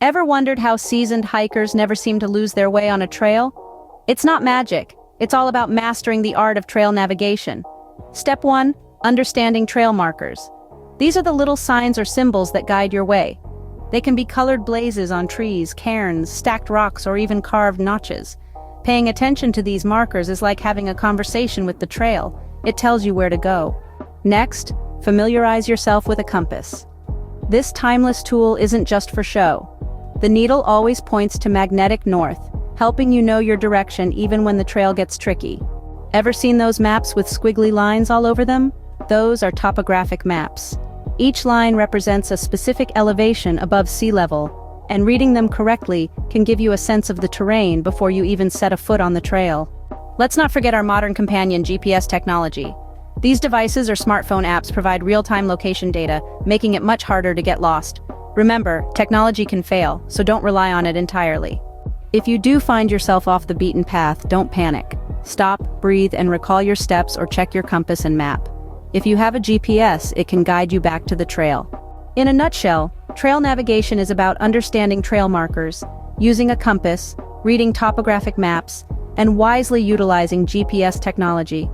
Ever wondered how seasoned hikers never seem to lose their way on a trail? It's not magic. It's all about mastering the art of trail navigation. Step 1. Understanding trail markers. These are the little signs or symbols that guide your way. They can be colored blazes on trees, cairns, stacked rocks, or even carved notches. Paying attention to these markers is like having a conversation with the trail. It tells you where to go. Next, familiarize yourself with a compass. This timeless tool isn't just for show. The needle always points to magnetic north, helping you know your direction even when the trail gets tricky. Ever seen those maps with squiggly lines all over them? Those are topographic maps. Each line represents a specific elevation above sea level, and reading them correctly can give you a sense of the terrain before you even set a foot on the trail. Let's not forget our modern companion, GPS technology. These devices or smartphone apps provide real-time location data, making it much harder to get lost. Remember, technology can fail, so don't rely on it entirely. If you do find yourself off the beaten path, don't panic. Stop, breathe, and recall your steps or check your compass and map. If you have a GPS, it can guide you back to the trail. In a nutshell, trail navigation is about understanding trail markers, using a compass, reading topographic maps, and wisely utilizing GPS technology.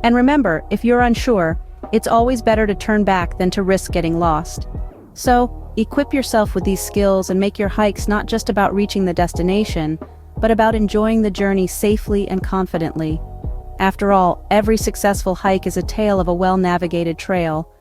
And remember, if you're unsure, it's always better to turn back than to risk getting lost. So, equip yourself with these skills and make your hikes not just about reaching the destination, but about enjoying the journey safely and confidently. After all, every successful hike is a tale of a well-navigated trail.